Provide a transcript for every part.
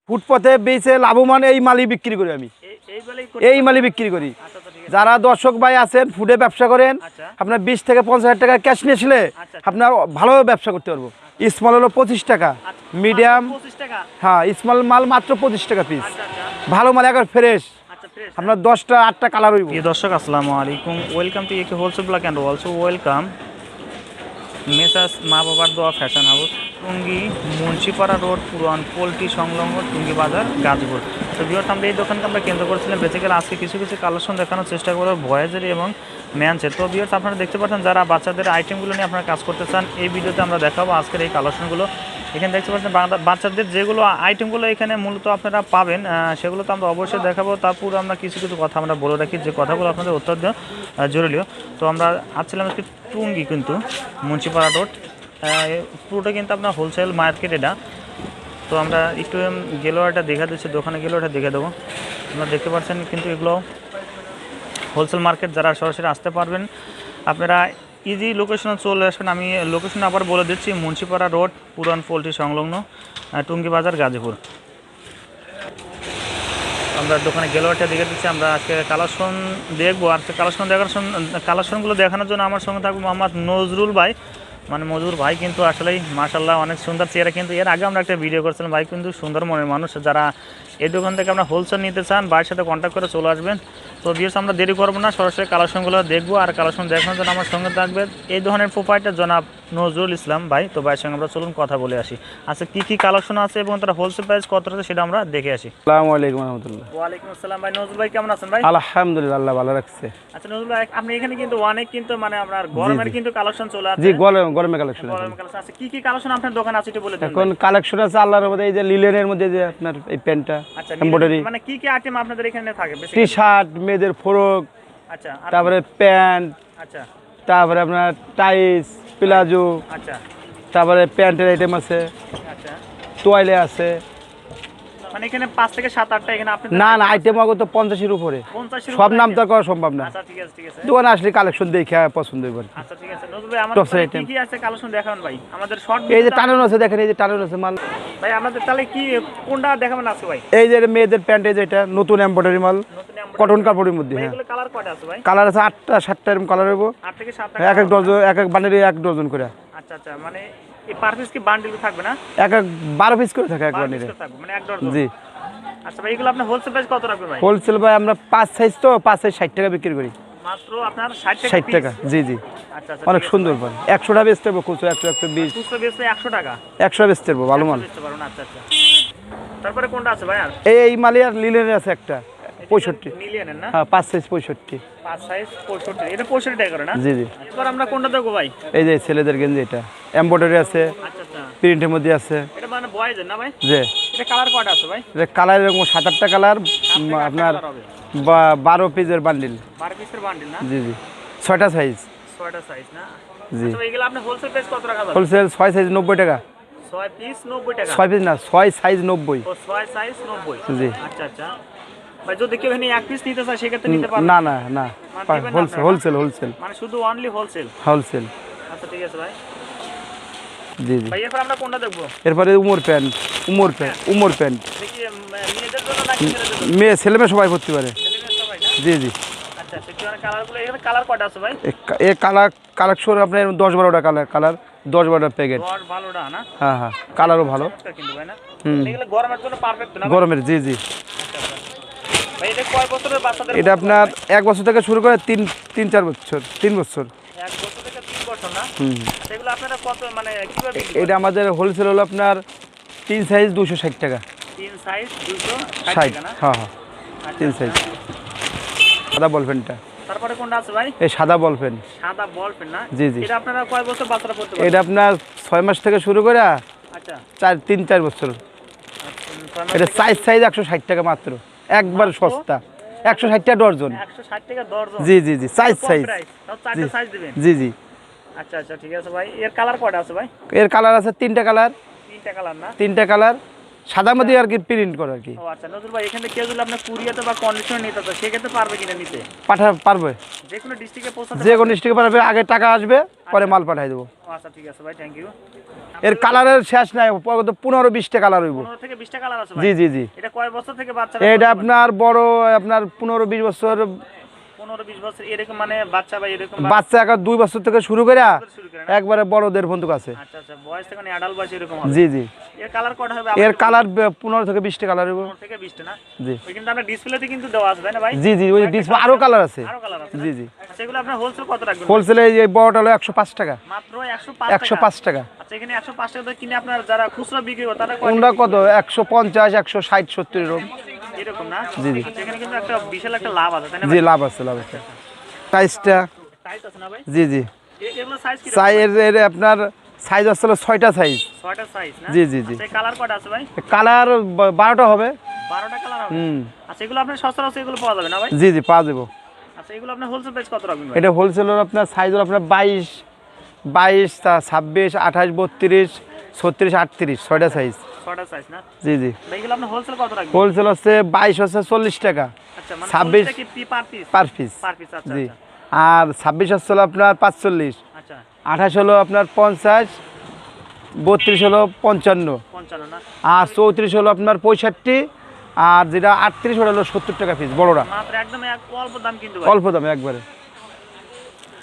ফুটপথে বেচে লাভবান এই মালই বিক্রি করি আমি, এই মালই বিক্রি করি। যারা দর্শক ভাই আছেন ফুডে ব্যবসা করেন, আপনার 20 থেকে 50 হাজার টাকা ক্যাশ নিয়েছিলে আপনার ভালো ব্যবসা করতে পারবো। স্মল হলো 25 টাকা, মিডিয়াম হ্যাঁ স্মল মাল মাত্র 25 টাকা পিস, ভালো মাল একবার ফ্রেশ আপনার 10টা 8টা কালার হইব। দর্শক আসসালামু আলাইকুম, ওয়েলকাম টু একে wholesale block and also welcome Messrs মা বাবার দোয়া ফ্যাশন হাউস, টুঙ্গি মুন্সিপাড়া রোড, পুরান পোলট্রি সংলগ্ন টুঙ্গি বাজার, গাজীপুর। তো ভিউয়ার্স, আমরা এই দোকানকে আমরা কেন্দ্র করেছিলাম বেসিক্যালি আজকে কিছু কালেকশন দেখানোর চেষ্টা করবো বয়েজের এবং ম্যানসের। তো ভিউয়ার্স, আপনারা দেখতে পাচ্ছেন যারা বাচ্চাদের আইটেমগুলো নিয়ে আপনারা কাজ করতে চান, এই ভিডিওতে আমরা দেখাবো আজকের এই কালেকশনগুলো। এখানে দেখতে পাচ্ছেন বাচ্চাদের যেগুলো আইটেমগুলো এখানে মূলত আপনারা পাবেন সেগুলো তো আমরা অবশ্যই দেখাবো। তারপর আমরা কিছু কথা আমরা বলে রাখি যে কথাগুলো আপনাদের অত্যন্ত জরুরি। তো আমরা আসছিলাম আজকে টুঙ্গি কিন্তু মুন্সিপাড়া রোড, পুরোটা কিন্তু আপনার হোলসেল মার্কেট এটা। তো আমরা একটু গেলোয়াটা দেখা দিচ্ছি, দোকানে গেলোয়াটা দেখে দেবো। আপনারা দেখতে পাচ্ছেন কিন্তু এগুলো হোলসেল মার্কেট, যারা সরাসরি আসতে পারবেন আপনারা ইজি লোকেশনে চলে আসবেন। আমি লোকেশন আবার বলে দিচ্ছি, মুন্সিপাড়া রোড, পুরান পোলট্রি সংলগ্ন, টুঙ্গি বাজার, গাজীপুর। আমরা দোকানে গেলোয়ারটা দেখে দিচ্ছি। আমরা আজকে কালেকশন দেখবো, আর কালেকশনগুলো দেখানোর জন্য আমার সঙ্গে থাকবো মোহাম্মদ নজরুল ভাই। মানে মজুর ভাই কিন্তু আসলেই মাশাআল্লাহ অনেক সুন্দর চেহারা, কিন্তু এর আগে আমরা একটা ভিডিও করেছিলাম। ভাই কিন্তু সুন্দর মনের মানুষ, যারা এই দোকান থেকে আপনার হোলসেল নিতে চান ভাইয়ের সাথে কন্ট্যাক্ট করে চলে আসবেন। তো ভিউয়ার্স, আমরা দেরি করবো না, সরাসরি কালেকশনগুলো দেখবো। আর কালেকশন দেখানোর জন্য আমার সঙ্গে থাকবে এই ধরনের প্রোপাইটার জনাব নজরুল ইসলাম ভাই। তো ভাইয়ের সঙ্গে আমরা চলুন কথা বলে আসি, আচ্ছা কী কালেকশন আছে এবং তারা হোলসেল প্রাইস কত আছে সেটা আমরা দেখে আসি। আসসালামু আলাইকুম রাহমাতুল্লাহ। ওয়ালাইকুম আসসালাম ভাই। নজরুল ভাই কেমন আছেন ভাই? আলহামদুলিল্লাহ, আল্লাহ ভালো রাখছে। আচ্ছা নজরুল ভাই, আপনি এখানে কিন্তু অনেক কিন্তু মানে আপনার গরমের কিন্তু কালেকশন চলে আসছে। জি, গরমে কালেকশন আছে। আচ্ছা কি কালেকশন আপনার দোকানে আছে একটু বলে দিন। এখন কালেকশন আছে আল্লাহর রহমতে, এই যে লিলেনের মধ্যে যে আপনার এই প্যান্টটা এমব্রয়ডারি, মানে কি আইটেম আপনাদের এখানে থাকে? টি শার্ট, মেয়েদের ফ্রক, আচ্ছা তারপরে প্যান্ট, আচ্ছা তারপরে আপনার টাইস, প্লাজো, আচ্ছা তারপরে প্যান্টের আইটেম আছে, আচ্ছা তোয়ালে আছে। মানে এখানে 5 থেকে 7-8টা এখানে আপনি না আইটেম আগে তো 50-এর উপরে, 50 সব নাম তো আর করা সম্ভব না। আচ্ছা ঠিক আছে দোকানে আসলে কালেকশন দেখে পছন্দ হইবে। আচ্ছা ঠিক আছে নজরুল ভাই, আমাদের কি আছে কালেকশন দেখান ভাই। আমাদের শর্ট এই যে টানানো আছে, দেখেন এই যে টানানো আছে মাল ভাই। আমাদের তাহলে কি কোনটা দেখাবেন আছে ভাই? এই যে মেয়েদের প্যান্ট, এই যে এটা নতুন এমব্রয়ডারি মাল, কটন কাপড়ের মধ্যে। হ্যাঁ, এগুলো কালার কয়টা আছে ভাই? কালার আছে 8টা 7টা এরকম কালার হইব। 8 থেকে 7টা এক এক ডজন, এক এক বান্ডেলে 1 ডজন করে। আচ্ছা মানে এই পার পিস কি বান্ডেল থাকবে না? এক 12 পিস করে থাকে এক বান্ডেলে, থাকবে মানে 1 ডজন। জি। আচ্ছা ভাই, এগুলো আপনি হোলসেল প্রাইস কত রাখবেন ভাই? হোলসেল ভাই আমরা 5 সাইজ, তো 5 সাইজ 60 টাকা বিক্রি করি মাত্র আপনার 60 টাকা। জি আচ্ছা অনেক সুন্দর পান। 100 টাকা বেচতে হবে, খুচরো 100 120, খুচরো বেচলে 100 টাকা, 100 বেচতে হবে ভালো মাল। আচ্ছা তারপরে কোনটা আছে ভাই? আর এই মালে আর লিলেনের আছে একটা 65, মিলিয়নের না? হ্যাঁ 5 সাইজ 65, 5 সাইজ 65, এটা 65 টাকা করে না? জি। এবার আমরা কোনটা দেখব ভাই? এই যে ছেলেদের গেঞ্জি, এটা এমব্রয়ডারি আছে, আচ্ছা প্রিন্টের মধ্যে আছে। এটা মানে বয়েজের না ভাই? জি। এটা কালার কয়টা আছে ভাই? এটা কালার এরকম 7-8টা কালার, আপনার 12 পিসের বান্ডিল। 12 পিসের বান্ডিল না? জি 6টা সাইজ। 6টা সাইজ না? জি। আচ্ছা এগুলো আপনি হোলসেল প্রাইস কত টাকা বলেন? হোলসেল 6 সাইজ 90 টাকা। 6 পিস 90 টাকা? 6 পিস না, 6 সাইজ 90। ও 6 সাইজ 90। জি। আচ্ছা ভাই, যদি কেউ এখানে এক পিস নিতে চায় সেক্ষেত্রে নিতে পারবে? না হোলসেল মানে শুধু অনলি হোলসেল। আচ্ছা ঠিক আছে ভাই। জি ভাই এরপর আমরা কোনটা দেখব? এরপরে উমর প্যান্ট দেখি মেয়েদের জন্য নাকি ছেলেদের জন্য? মেয়ে ছেলে মেয়ে সবাই পড়তে পারে। ছেলেদের সবাই না? জি। আচ্ছা কি মানে কালারগুলো এখানে কালার কয়টা আছে ভাই? এই কালেকশন আপনার 10-12টা কালার 10-12টা প্যাকেট। 10-12টা না? হ্যাঁ কালারও ভালো কিন্তু ভাই না? এগুলো গরমের জন্য পারফেক্ট না? গরমের, জি। ভাই এটা কয় বছরের বাচ্চাদের? এটা আপনার 1 বছর থেকে শুরু করে 3-4 বছর, 3 বছর। 1 বছর থেকে 3 বছর না? সেগুলো আপনারা কত মানে কিভাবে? এটা আমাদের হোলসেল হলো আপনার 3 সাইজ 260 টাকা। 3 সাইজ 260 টাকা না? হ্যাঁ 3 সাইজ। সাদা বল পেনটা। তারপরে কোনটা আছে ভাই? এই সাদা বল পেন। সাদা বল পেন না? জি। এটা আপনারা কয় বছর বাচ্চারা পড়তে পারে? এটা আপনার 6 মাস থেকে শুরু করে আচ্ছা 3-4 বছর। এটা সাইজ 160 টাকা মাত্র, একবার সস্তা। 160 টাকা ডজন। 160 টাকা ডজন? জি সাইজ। তাও 4টা সাইজ দিবেন? জি। আচ্ছা ঠিক আছে ভাই। এর কালার কয়টা আছে ভাই? এর কালার আছে 3টা কালার। 3টা কালার না? 3টা কালার। সাদা মধ্যে আর কি প্রিন্ট করে আর কি। ও আচ্ছা নজরুল ভাই, এখানে কেউ যদি আপনার কুরিয়াতে বা কন্ডিশনে নিতে চায় সেক্ষেত্রে পারবে কিনা নিতে? পারবে, যে কোনো ডিস্ট্রিক্টে পৌঁছাতে যে কোনো ডিস্ট্রিক্টে পারবে, আগে টাকা আসবে পরে মাল পাঠাই দেবো। আচ্ছা ঠিক আছে ভাই, থ্যাংক ইউ। এর কালারের শেষ নাই, 15-20টা কালার হইব। 15 থেকে 20টা কালার আছে ভাই? জি জি জি। এটা কয় বছর থেকে বাচ্চা? এটা আপনার বড় আপনার 15-20 বছর, 15-20 বছর এরকম মানে বাচ্চা ভাই এরকম বাচ্চা এখন 2 বছর থেকে শুরু করে শুরু করে না? একবারে বড়দের পর্যন্ত আছে। আচ্ছা আচ্ছা, বয়স থেকে অ্যাডাল্ট বয়স এরকম হবে? জি জি। এর কালার কয়টা হবে? এর কালার 15 থেকে 20টা কালার হইব। 15 থেকে 20টা না? জি। ওই কিন্তু আমরা ডিসপ্লেতে কিন্তু দেওয়া আছে তাই না ভাই? জি জি, ওই ডিসপ্লে আরো কালার আছে। আরো কালার আছে? জি জি। আচ্ছা, এগুলো আপনার হোলসেল কত রাখবেন? হোলসেলে এই বড়টা হলো 105 টাকা। মাত্র 105 টাকা? 105 টাকা। আচ্ছা, এখানে 105 টাকা কিনে আপনার যারা খুচরা বিক্রি করে তারা কোনটা কত 150, 160, 70 এরকম। এরকম না? জি জি। আচ্ছা, এখানে কিন্তু একটা বিশাল একটা লাভ আছে তাই না জি, ভাই? লাভ আছে, লাভ আছে। সাইজটা, সাইজ আছে না ভাই? জি জি, এগুলো সাইজ কি? সাইজের আপনার সাইজ আসলে 6টা সাইজ। 6টা সাইজ না? জি জি জি। আচ্ছা, কালার কয়টা আছে ভাই? কালার 12টা হবে। 12টা কালার হবে? হুম। আচ্ছা, এগুলো আপনার সচরাচর এগুলো পাওয়া যাবে না ভাই? জি জি, পাওয়া যাবো। আচ্ছা, এগুলো আপনার হোলসেল প্রাইস কত রাখবেন ভাই? এটা হোলসেলের আপনার সাইজ হলো আপনার 22, 26, 28, 32, 36, 38, 6টা সাইজ। 6টা সাইজ না? জি জি। ভাই এগুলো আপনার হোলসেল কত রাখবেন? হোলসেল হচ্ছে 22 হচ্ছে 40 টাকা আচ্ছা, মানে 26 40টা কি per piece? Per piece. Per piece, আচ্ছা জি। আচ্ছা। আর 26 হচ্ছে হলো আপনার 45, আচ্ছা, 28 হলো আপনার 50, 32 হলো 55, 55 না? আর 34 হলো আপনার 65, আর যেটা 38 ওটা হলো 70 টাকা পিস বড়টা। মাত্র একদম অল্প দাম কিন্তু ভাই। অল্প দামে একবারে।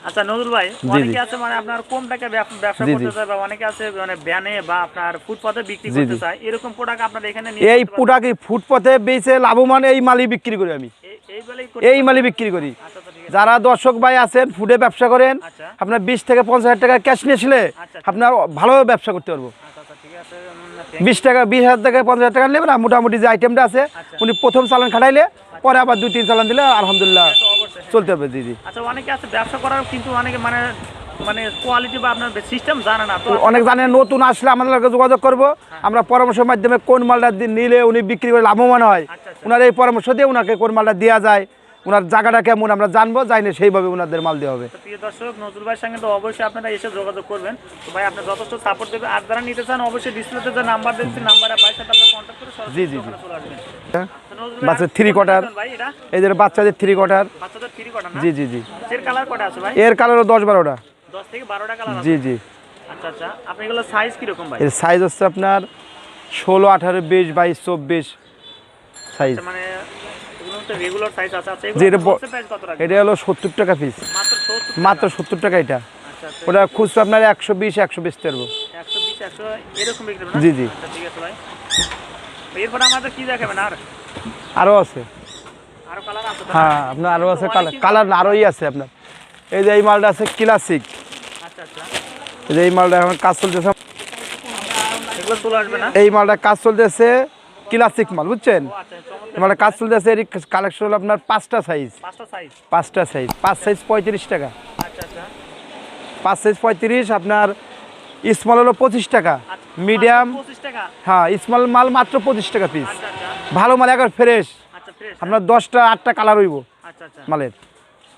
আচ্ছা নজরুল ভাই, জি। অনেকে আছে মানে আপনার কম টাকা ব্যবসা জি, করতে জি। চায় বা অনেকে আছে মানে ব্যানে বা আপনার ফুটপাতে বিক্রি জি, করতে জি। চায়, এরকম প্রোডাক্ট আপনার এখানে নিয়ে এই করতে পারবেন? পুটাকি ফুটপথে বেচে লাভবান এই মালই বিক্রি করি আমি, এই বলেই এই মালই বিক্রি করি। আচ্ছা আচ্ছা, ঠিক আছে। যারা দর্শক ভাই আছেন ফুডে ব্যবসা করেন, আচ্ছা আপনার 20 থেকে 50 হাজার টাকা ক্যাশ নিয়েছিলে আচ্ছা, আপনার ভালোভাবে ব্যবসা করতে পারবো। আচ্ছা আচ্ছা, ঠিক আছে। 20 হাজার টাকা 50 হাজার টাকা নেবে না, মোটামুটি যে আইটেমটা আছে আচ্ছা। উনি প্রথম চালান খাটাইলে পরে আবার 2-3 চালান দিলে আলহামদুলিল্লাহ তো অবশ্যই, হ্যাঁ। চলতে হবে। জি জি। আচ্ছা, অনেকে আছে ব্যবসা করার কিন্তু অনেকে মানে মানে কোয়ালিটি বা আপনার সিস্টেম জানে না, তো অনেক জানে, নতুন আসলে আমাদের লগে যোগাযোগ করবো, আমরা পরামর্শের মাধ্যমে কোন মালটা নিলে উনি বিক্রি করে লাভবান হয়, আচ্ছা, আচ্ছা। ওনার এই পরামর্শ দিয়ে ওনাকে কোন মালটা দেওয়া যায়, ওনার জায়গাটা কেমন আমরা জানবো, জানি সেইভাবে ওনাদের মাল দেওয়া হবে। তো প্রিয় দর্শক, নজরুল ভাইয়ের সঙ্গে তো অবশ্যই আপনারা এসে যোগাযোগ করবেন। তো ভাই আপনার যথেষ্ট সাপোর্ট দেবে, আর যারা নিতে চান অবশ্যই ডিসপ্লেতে যে নাম্বার দেখছি নাম্বারে ভাইয়ের সাথে আপনারা কন্ট্যাক্ট করে সরাসরি জি, জি, দোকানে চলে আসবেন। তো নজরুল ভাই, বাচ্চাদের আর 3 কোয়ার্টার, কোনটা ভাই এটা? এই যে বাচ্চাদের 3 কোয়ার্টার। বাচ্চাদের 3 কোয়ার্টার না? জি জি জি। এর কালার কয়টা আছে ভাই? এর কালারও 10-12টা। 10 থেকে 12টা কালার আছে? জি জি। আচ্ছা আচ্ছা, আপনি এগুলো সাইজ কি রকম ভাই? এর সাইজ হচ্ছে আপনার 16, 18, 20, 22, 24 সাইজ। আচ্ছা, মানে এগুলো তো রেগুলার সাইজ আছে। আচ্ছা, যে এটা এগুলো হোলসেল প্রাইস কত রাখবেন? এটা হলো 70 টাকা পিস, মাত্র 70 মাত্র 70 টাকা এটা। আচ্ছা আচ্ছা, ওটা খুচরা আপনার 120, 120 পারবো। 120 100 এরকম বিক্রি হবে না? জি জি। আচ্ছা, ঠিক আছে ভাই। এরপর আমাদের কি দেখাবেন আর? আরও আছে, আরো কালার আছে তো? হ্যাঁ আপনার আরও আছে, তো কালার অনেকই- কালার আরোই আছে আপনার। এই যে এই মালটা আছে ক্লাসিক, আচ্ছা আচ্ছা, এই যে এই মালটা এখন কাজ চলতেছে, এগুলো চলে আসবে না? এই মালটা কাজ চলতেছে ক্লাসিক মাল, বুঝছেন? ও আচ্ছা, চমৎকার। এই মালটা কাজ চলতেছে, এর কালেকশন হলো আপনার 5টা সাইজ, 5টা সাইজ? 5টা সাইজ, 5 সাইজ 35 টাকা, আচ্ছা আচ্ছা, 5 সাইজ 35, আপনার স্মল হলো 25 টাকা, আচ্ছা, মিডিয়াম, 25 টাকা? হ্যাঁ স্মল মাল মাত্র 25 টাকা পিস। আচ্ছা আচ্ছা, ভালো মাল একবার ফ্রেশ, আচ্ছা ফ্রেশ? আপনার 10টা 8টা কালার হইব আচ্ছা আচ্ছা, মালের,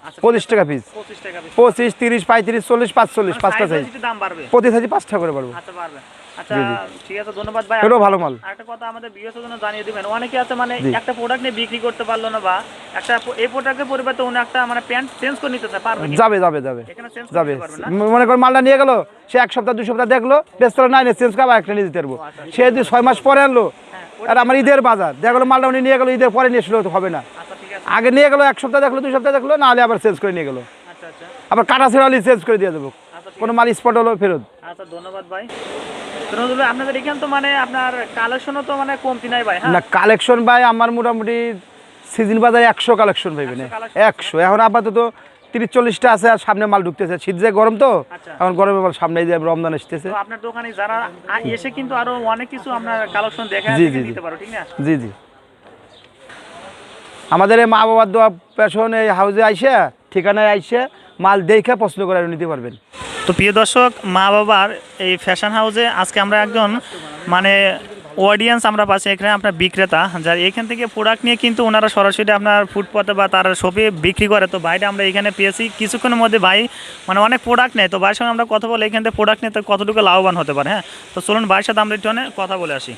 আচ্ছা 25 টাকা পিস। 25 টাকা পিস? 25, 30, 35, 40, 45, 5টা সাইজ, একটু দাম বাড়বে? প্রতি সাইজে 5 টাকা করে পারবো। আচ্ছা, বাড়বে। আচ্ছা, জি, জি। ঠিক আছে, ধন্যবাদ ভাই। এটাও ভালো মাল। আরেকটা কথা আমাদের ভিউয়ার্সদের জন্য জানিয়ে দিবেন, অনেকে আছে মানে জি। একটা প্রোডাক্ট নিয়ে বিক্রি করতে পারলো না বা একটা এই প্রোডাক্টের পরিবর্তে অন্য একটা মানে প্যান্ট চেঞ্জ করে নিতে চায়, পারবে কি? যাবে যাবে যাবে এখানে চেঞ্জ যাবে, করতে পারবে না? মনে করেন মালটা নিয়ে গেল, সে 1 সপ্তাহ 2 সপ্তাহ দেখলো, ব্যস্ত নাই না, চেঞ্জ করে একটা নিয়ে দিতে পারবো। সে যদি 6 মাস পরে আনলো, হ্যাঁ, আর আমার ঈদের বাজার দেখা গেলো মালটা উনি নিয়ে গেলো, ঈদের পরে নিয়ে আসলো তো হবে না, আচ্ছা ঠিক আছে, আগে নিয়ে গেলো 1 সপ্তাহ দেখলো 2 সপ্তাহ দেখলো, না হলে আবার চেঞ্জ করে নিয়ে গেলো, আচ্ছা আচ্ছা, আবার কাটা ছেড়ে হলে চেঞ্জ করে দিয়ে দেবো, আচ্ছা ঠিক কোনো মাল স্পট হলো ফেরত। আচ্ছা, ধন্যবাদ ভাই। তো নজরুল ভাই, আপনাদের এখানে তো মানে আপনার কালেকশনও তো মানে কমতি নাই ভাই? হ্যাঁ, না কালেকশন ভাই আমার মোটামুটি সিজন বাজারে 100 কালেকশন পাইবেন, 100 collection 100 এখন আপাতত 30-40টা আছে, আর সামনে মাল ঢুকতেছে, শীত যে গরম তো, আচ্ছা। এখন গরমে মাল সামনে যে রমজান আসতেছে। তো আপনার দোকানে যারা এসে কিন্তু আরো অনেক কিছু আপনার কালেকশন দেখা জি, দেখে জি, জি। নিতে পারো, ঠিক না? জি জি। আমাদের এই মা বাবার দোয়া পেছন এই হাউজে আইসে, ঠিকানায় আইসে মাল দেখে পছন্দ করে নিতে পারবেন। তো প্রিয় দর্শক, মা বাবার এই ফ্যাশন হাউসে আজকে আমরা একজন মানে অডিয়েন্স আমরা পাচ্ছি এখানে আপনার বিক্রেতা, যার এখান থেকে প্রোডাক্ট নিয়ে কিন্তু ওনারা সরাসরি আপনার ফুটপাতে বা তার শপে বিক্রি করে। তো ভাইটা আমরা এখানে পেয়েছি, কিছুক্ষণের মধ্যে ভাই মানে অনেক প্রোডাক্ট নেয়। তো ভাইয়ের সঙ্গে আমরা কথা বলে এখান থেকে প্রোডাক্ট নিয়ে তো কতটুকু লাভবান হতে পারে। হ্যাঁ, তো চলুন ভাইয়ের সাথে আমরা একটু কথা বলে আসি।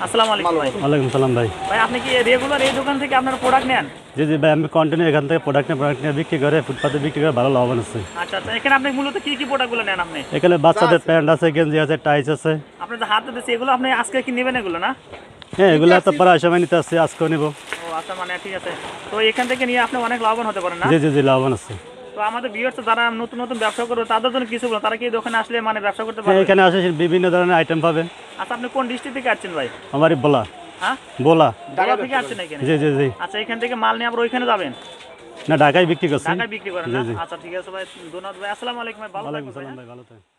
আসসালামু আলাইকুম ভাই। ওয়ালাইকুম সালাম ভাই। ভাই আপনি কি রেগুলার এই দোকান থেকে আপনার প্রোডাক্ট নেন? জি জি ভাই, আমি কন্টিনিউ এখান থেকে প্রোডাক্ট নিয়ে বিক্রি করে ফুটপাতে বিক্রি করে ভালো লাভবান আছে। আচ্ছা আচ্ছা, এখানে আপনি মূলত কি কি প্রোডাক্টগুলো নেন আপনি? এখানে বাচ্চাদের প্যান্ট আছে, গেঞ্জি আছে, টাইস আছে। আপনি যে হাতে দিচ্ছি এগুলো আপনি আজকে কি নেবেন এগুলো না? হ্যাঁ, এগুলো এত পরে সময় নিতে আসছি, আজকেও নিব। ও আচ্ছা, মানে ঠিক আছে। তো এখান থেকে নিয়ে আপনি অনেক লাভবান হতে পারেন না? জি জি জি, লাভবান আছে। তো আমাদের ভিউয়ার্স যারা নতুন নতুন ব্যবসা করবে তাদের জন্য কিছু বলুন, তারা কি এই দোকানে আসলে মানে ব্যবসা করতে হ্যাঁ, পারবে? এখানে আসে বিভিন্ন ধরনের আইটেম পাবেন। আচ্ছা, আপনি কোন ডিস্ট্রিক্ট থেকে আসছেন ভাই? আমারই বলা হ্যাঁ, বলা। ঢাকা থেকে আসছেন এখানে? জি জি জি। আচ্ছা, এখান থেকে মাল নিয়ে আবার ওইখানে যাবেন? না, ঢাকায় বিক্রি করছি। ঢাকায় বিক্রি করেন জি না? জি। আচ্ছা ঠিক আছে ভাই, ধন্যবাদ ভাই। আসসালামু আলাইকুম ভাই, ভালো ওয়ালাইকুম থাকবেন ভাই। সালাম ভাই, ভালো থাকেন।